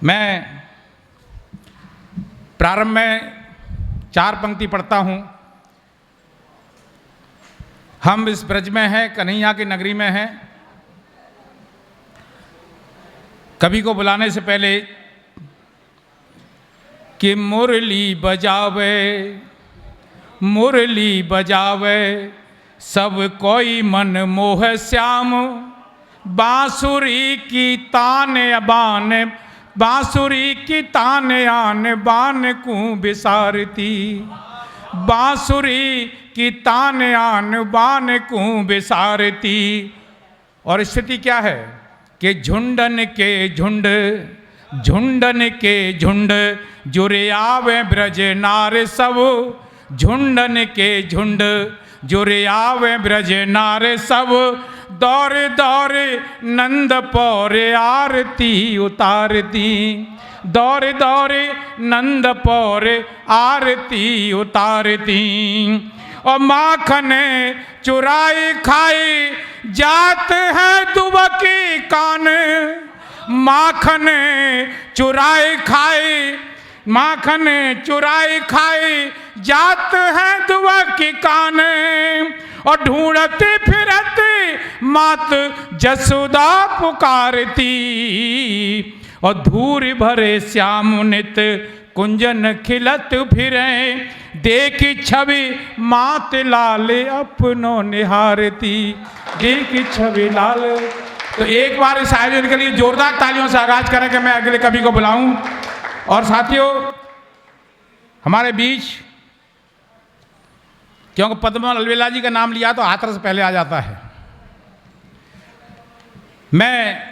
मैं प्रारंभ में 4 पंक्ति पढ़ता हूँ। हम इस ब्रज में हैं, कन्हैया की नगरी में हैं। कवि को बुलाने से पहले कि मुरली बजावे, मुरली बजावे सब कोई मन मोह श्याम, बांसुरी की तान बान, बांसुरी की तान आन बान को बिसारती, बांसुरी की तान आन बान को बिसारती। और स्थिति क्या है कि झुंडन के झुंड, झुंडन के झुंड जुरे आवे ब्रज नार सब, झुंडन के झुंड जुरे आवे ब्रज नार सब, दौरे दौरे नंद पौरे आरती उतारती, दौरे दौरे नंद पौरे आरती उतारती। और माखन चुराई खाई जात है दुबकी कान, माखन चुराई खाई, माखन चुराई खाई जात है दुआ की कान। और ढूंढती फिरती मात जसोदा पुकारती, और धूर भरे श्याम नित कुंजन खिलत फिरे, देखी छवि मात लाल अपनो निहारती, देखी छवि लाल। तो एक बार इस आयोजन के लिए जोरदार तालियों से आगाज करें कि मैं अगले कवि को बुलाऊं। और साथियों, हमारे बीच, क्योंकि पद्मनाभ अलवेला जी का नाम लिया तो हाथरस पहले आ जाता है। मैं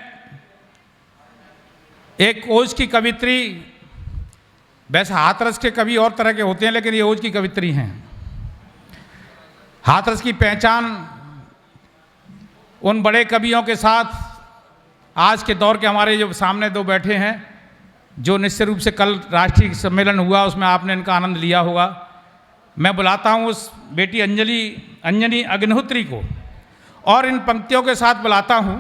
एक ओज की कवित्री, वैसे हाथरस के कवि और तरह के होते हैं लेकिन ये ओज की कवित्री हैं। हाथरस की पहचान उन बड़े कवियों के साथ आज के दौर के हमारे जो सामने दो बैठे हैं, जो निश्चित रूप से कल राष्ट्रीय सम्मेलन हुआ उसमें आपने इनका आनंद लिया होगा। मैं बुलाता हूँ उस बेटी अंजनी अग्निहोत्री को और इन पंक्तियों के साथ बुलाता हूँ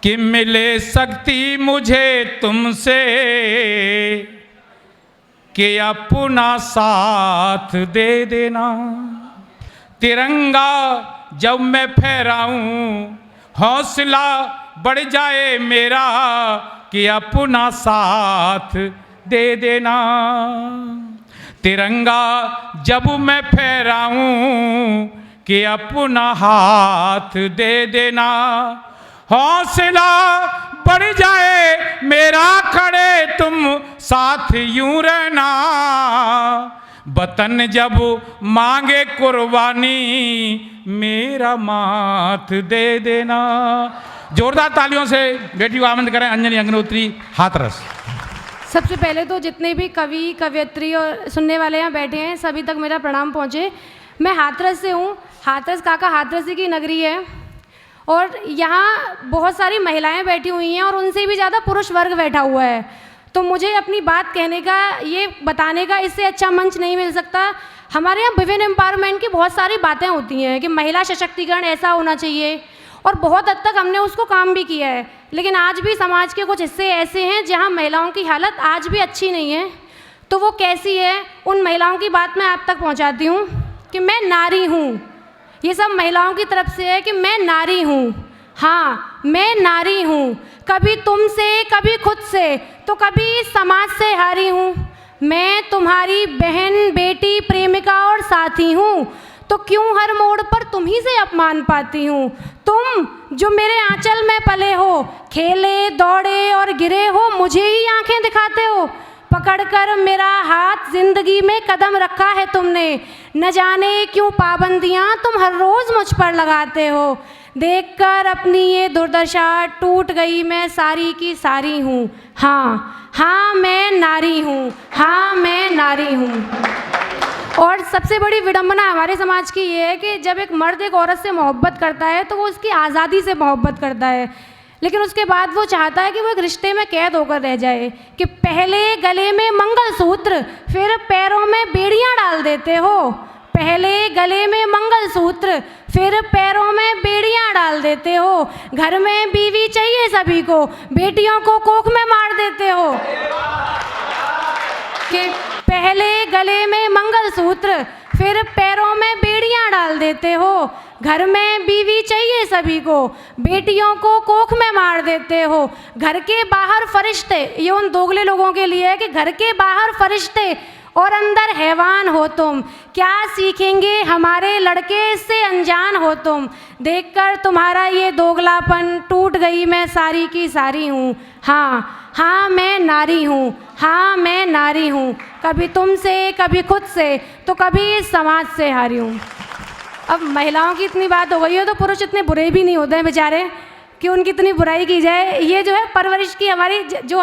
कि मिले सकती मुझे तुमसे कि अपना साथ दे देना, तिरंगा जब मैं फहराऊं हौसला बढ़ जाए मेरा, कि अपना साथ दे देना, तिरंगा जब मैं फहराऊं कि अपना हाथ दे देना, हौसला बढ़ जाए मेरा खड़े तुम साथ यूं रहना, वतन जब मांगे कुर्बानी मेरा माथ दे देना। जोरदार तालियों से बेटी को आमंत्रित करें अंजनी अग्निहोत्री, हाथरस। सबसे पहले तो जितने भी कवि कवयित्री और सुनने वाले यहाँ बैठे हैं सभी तक मेरा प्रणाम पहुँचे। मैं हाथरस से हूँ। हाथरस काका हाथरस की नगरी है और यहाँ बहुत सारी महिलाएं बैठी हुई हैं और उनसे भी ज़्यादा पुरुष वर्ग बैठा हुआ है। तो मुझे अपनी बात कहने का, ये बताने का इससे अच्छा मंच नहीं मिल सकता। हमारे यहाँ विमेन एम्पावरमेंट की बहुत सारी बातें होती हैं कि महिला सशक्तिकरण ऐसा होना चाहिए और बहुत हद तक हमने उसको काम भी किया है, लेकिन आज भी समाज के कुछ हिस्से ऐसे हैं जहाँ महिलाओं की हालत आज भी अच्छी नहीं है। तो वो कैसी है, उन महिलाओं की बात मैं आप तक पहुँचाती हूँ कि मैं नारी हूँ। ये सब महिलाओं की तरफ से है कि मैं नारी हूँ। हाँ, मैं नारी हूँ, कभी तुमसे, कभी खुद से, तो कभी समाज से हारी हूँ। मैं तुम्हारी बहन, बेटी, प्रेमिका और साथी हूँ, तो क्यों हर मोड़ पर तुम ही से अपमान पाती हूँ। तुम जो मेरे आंचल में पले हो, खेले दौड़े और गिरे हो, मुझे ही आंखें दिखाते हो। पकड़कर मेरा हाथ जिंदगी में कदम रखा है तुमने, न जाने क्यों पाबंदियाँ तुम हर रोज़ मुझ पर लगाते हो। देखकर अपनी ये दुर्दशा टूट गई मैं सारी की सारी हूँ। हाँ हाँ मैं नारी हूँ, हाँ मैं नारी हूँ। और सबसे बड़ी विडंबना हमारे समाज की ये है कि जब एक मर्द एक औरत से मोहब्बत करता है तो वो उसकी आज़ादी से मोहब्बत करता है, लेकिन उसके बाद वो चाहता है कि वो एक रिश्ते में कैद होकर रह जाए। कि पहले गले में मंगलसूत्र, फिर पैरों में बेड़ियाँ डाल देते हो, पहले गले में मंगलसूत्र, फिर पैरों में बेड़ियां डाल देते हो। घर में बीवी चाहिए सभी को, बेटियों को कोख में मार देते हो। कि पहले गले में मंगलसूत्र, फिर पैरों में बेड़ियां डाल देते हो। घर में बीवी चाहिए सभी को, बेटियों को कोख में मार देते हो। घर के बाहर फरिश्ते, ये उन दोगले लोगों के लिए है कि घर के बाहर फरिश्ते और अंदर हैवान हो तुम। क्या सीखेंगे हमारे लड़के, इससे अनजान हो तुम। देखकर तुम्हारा ये दोगलापन टूट गई मैं सारी की सारी हूँ। हाँ हाँ मैं नारी हूँ, हाँ मैं नारी हूँ। कभी तुमसे, कभी खुद से, तो कभी इस समाज से हारी हूँ। अब महिलाओं की इतनी बात हो गई है तो पुरुष इतने बुरे भी नहीं होते हैं बेचारे कि उनकी इतनी बुराई की जाए। ये जो है परवरिश की हमारी, जो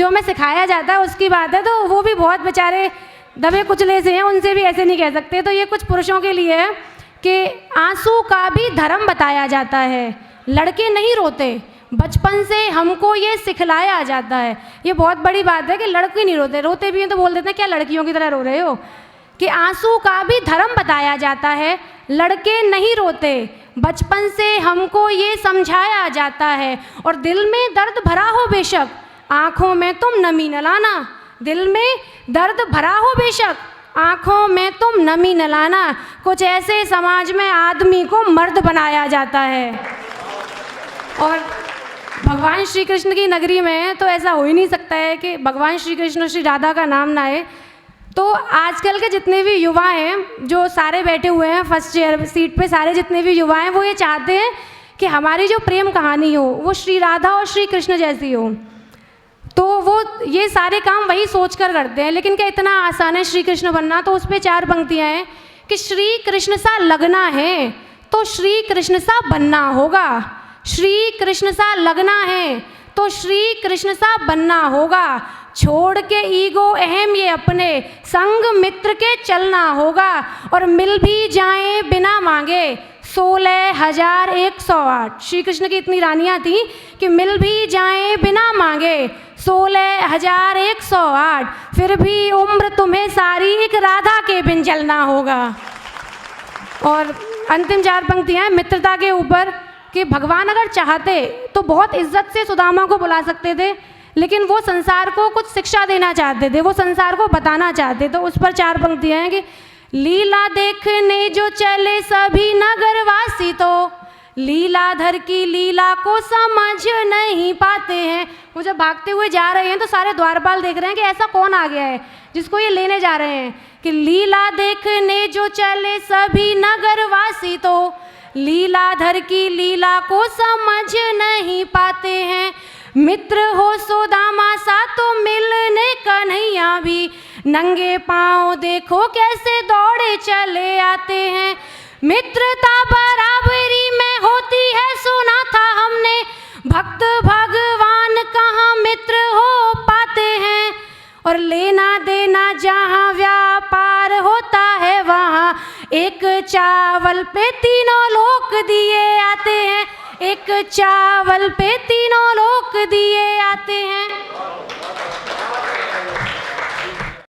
हमें सिखाया जाता है उसकी बात है। तो वो भी बहुत बेचारे दबे कुचले से हैं, उनसे भी ऐसे नहीं कह सकते। तो ये कुछ पुरुषों के लिए है कि आंसू का भी धर्म बताया जाता है, लड़के नहीं रोते, बचपन से हमको ये सिखलाया जाता है। ये बहुत बड़ी बात है कि लड़के नहीं रोते, रोते भी हैं तो बोल देते हैं क्या लड़कियों की तरह रो रहे हो। कि आंसू का भी धर्म बताया जाता है, लड़के नहीं रोते, बचपन से हमको ये समझाया जाता है। और दिल में दर्द भरा हो बेशक, आँखों में तुम नमी न लाना। दिल में दर्द भरा हो बेशक, आँखों में तुम नमी न लाना। कुछ ऐसे समाज में आदमी को मर्द बनाया जाता है। और भगवान श्री कृष्ण की नगरी में तो ऐसा हो ही नहीं सकता है कि भगवान श्री कृष्ण श्री राधा का नाम ना आए। तो आजकल के जितने भी युवा हैं, जो सारे बैठे हुए हैं फर्स्ट चेयर सीट पे, सारे जितने भी युवा हैं वो ये चाहते हैं कि हमारी जो प्रेम कहानी हो वो श्री राधा और श्री कृष्ण जैसी हो। तो वो ये सारे काम वही सोच कर करते हैं। लेकिन क्या इतना आसान है श्री कृष्ण बनना? तो उस पर 4 पंक्तियाँ हैं कि श्री कृष्ण सा लगना है तो श्री कृष्ण सा बनना होगा। श्री कृष्ण सा लगना है तो श्री कृष्ण सा बनना होगा। छोड़ के ईगो अहम ये अपने, संग मित्र के चलना होगा। और मिल भी जाएं बिना मांगे 16,108। श्री कृष्ण की इतनी रानियाँ थी कि मिल भी जाएं बिना मांगे 16,108। फिर भी उम्र तुम्हें सारी एक राधा के बिन जलना होगा। और अंतिम 4 पंक्तियाँ मित्रता के ऊपर कि भगवान अगर चाहते तो बहुत इज्जत से सुदामा को बुला सकते थे, लेकिन वो संसार को कुछ शिक्षा देना चाहते थे, वो संसार को बताना चाहते। तो उस पर 4 पंक्तियाँ हैं कि लीला देखने जो चले सभी नगरवासी, तो लीलाधर की लीला को समझ नहीं पाते हैं। वो जब भागते हुए जा रहे हैं तो सारे द्वारपाल देख रहे हैं कि ऐसा कौन आ गया है जिसको ये लेने जा रहे हैं। कि लीला देखने जो चले सभी नगरवासी, तो लीलाधर की लीला को समझ नहीं पाते हैं। मित्र हो सुदामा सा तो मिलने कन्हैया भी, नंगे पाँव देखो कैसे दौड़े चले आते हैं। मित्रता बराबरी में होती है सुना था हमने, भक्त भगवान कहाँ मित्र हो पाते हैं। और लेना देना जहाँ व्यापार होता है वहाँ एक चावल पे तीनों लोक दिए आते हैं। एक चावल पे तीनों लोक दिए आते हैं।